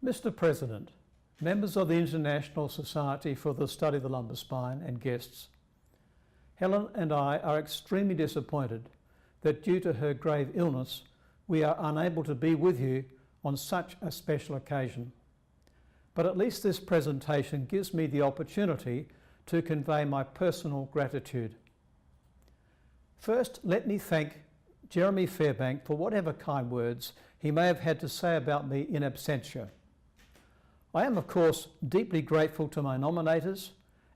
Mr. President, members of the International Society for the Study of the Lumbar Spine and guests, Helen and I are extremely disappointed that due to her grave illness, we are unable to be with you on such a special occasion. But at least this presentation gives me the opportunity to convey my personal gratitude. First, let me thank Jeremy Fairbank for whatever kind words he may have had to say about me in absentia. I am, of course, deeply grateful to my nominators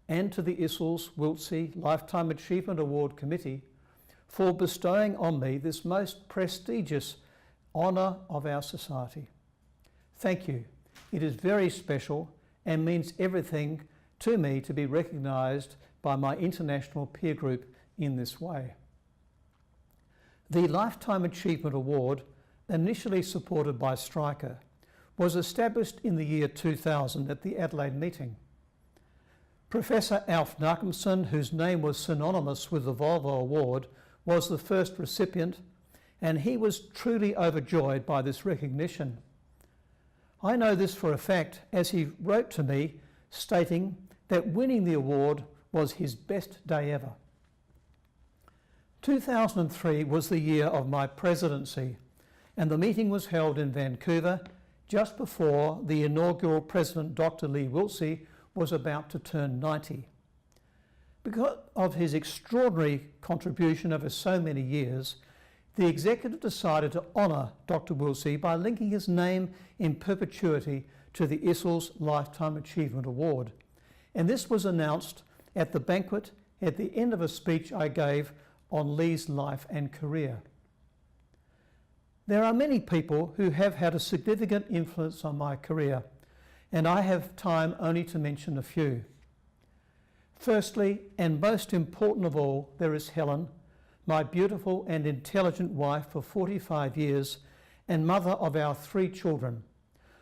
and to the ISSLS Wiltse Lifetime Achievement Award Committee for bestowing on me this most prestigious honour of our society. Thank you. It is very special and means everything to me to be recognised by my international peer group in this way. The Lifetime Achievement Award, initially supported by Stryker, was established in the year 2000 at the Adelaide meeting. Professor Alf Narkemson, whose name was synonymous with the Volvo Award, was the first recipient, and he was truly overjoyed by this recognition. I know this for a fact, as he wrote to me stating that winning the award was his best day ever. 2003 was the year of my presidency, and the meeting was held in Vancouver just before the inaugural President Dr. Lee Wiltse was about to turn 90. Because of his extraordinary contribution over so many years, the executive decided to honour Dr. Wiltse by linking his name in perpetuity to the ISSLS Lifetime Achievement Award. And this was announced at the banquet at the end of a speech I gave on Lee's life and career. There are many people who have had a significant influence on my career, and I have time only to mention a few. Firstly, and most important of all, there is Helen, my beautiful and intelligent wife for 45 years and mother of our 3 children,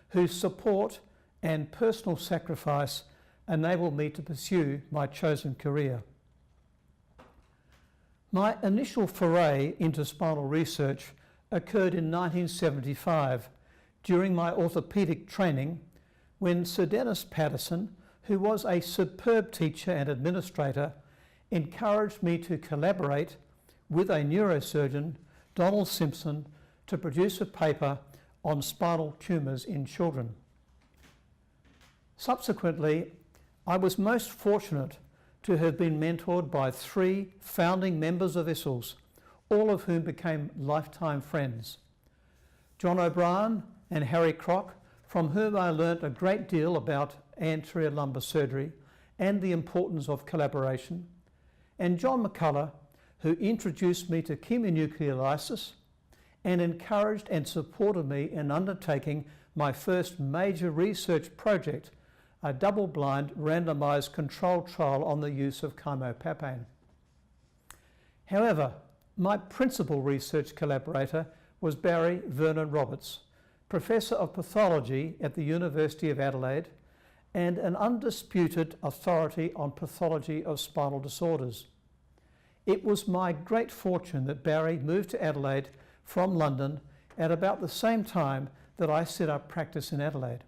whose support and personal sacrifice enabled me to pursue my chosen career. My initial foray into spinal research occurred in 1975 during my orthopaedic training when Sir Dennis Patterson, who was a superb teacher and administrator, encouraged me to collaborate with a neurosurgeon, Donald Simpson, to produce a paper on spinal tumours in children. Subsequently, I was most fortunate to have been mentored by 3 founding members of ISSLS, all of whom became lifetime friends. John O'Brien and Harry Crock, from whom I learnt a great deal about anterior lumbar surgery and the importance of collaboration, and John McCullough, who introduced me to chemonuclear lysis and encouraged and supported me in undertaking my first major research project, a double-blind randomised controlled trial on the use of chymopapane. However, my principal research collaborator was Barry Vernon Roberts, Professor of Pathology at the University of Adelaide and an undisputed authority on pathology of spinal disorders. It was my great fortune that Barry moved to Adelaide from London at about the same time that I set up practice in Adelaide.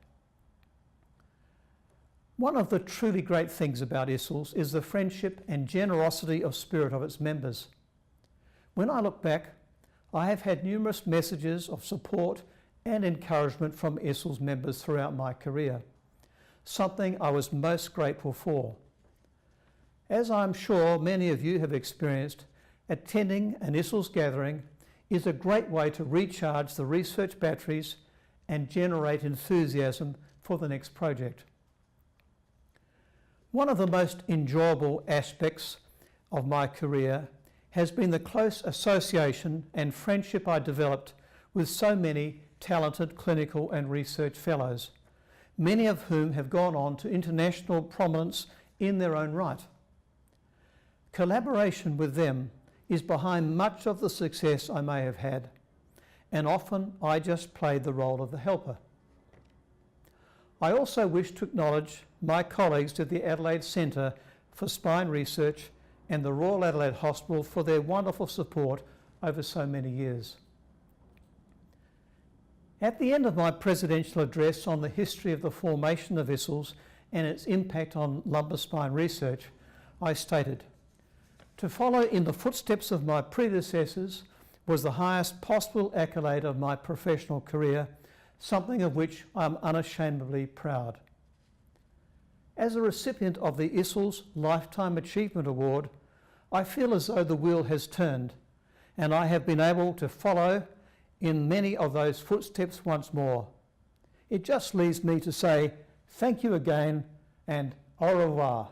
One of the truly great things about ISSLS is the friendship and generosity of spirit of its members. When I look back, I have had numerous messages of support and encouragement from ISSLS members throughout my career, something I was most grateful for. As I'm sure many of you have experienced, attending an ISSLS gathering is a great way to recharge the research batteries and generate enthusiasm for the next project. One of the most enjoyable aspects of my career has been the close association and friendship I developed with so many talented clinical and research fellows, many of whom have gone on to international prominence in their own right. Collaboration with them is behind much of the success I may have had, and often I just played the role of the helper. I also wish to acknowledge my colleagues at the Adelaide Centre for Spine Research and the Royal Adelaide Hospital for their wonderful support over so many years. At the end of my presidential address on the history of the formation of ISSLS and its impact on lumbar spine research, I stated, "To follow in the footsteps of my predecessors was the highest possible accolade of my professional career, something of which I am unashamedly proud." As a recipient of the ISSLS Lifetime Achievement Award, I feel as though the wheel has turned and I have been able to follow in many of those footsteps once more. It just leaves me to say thank you again and au revoir.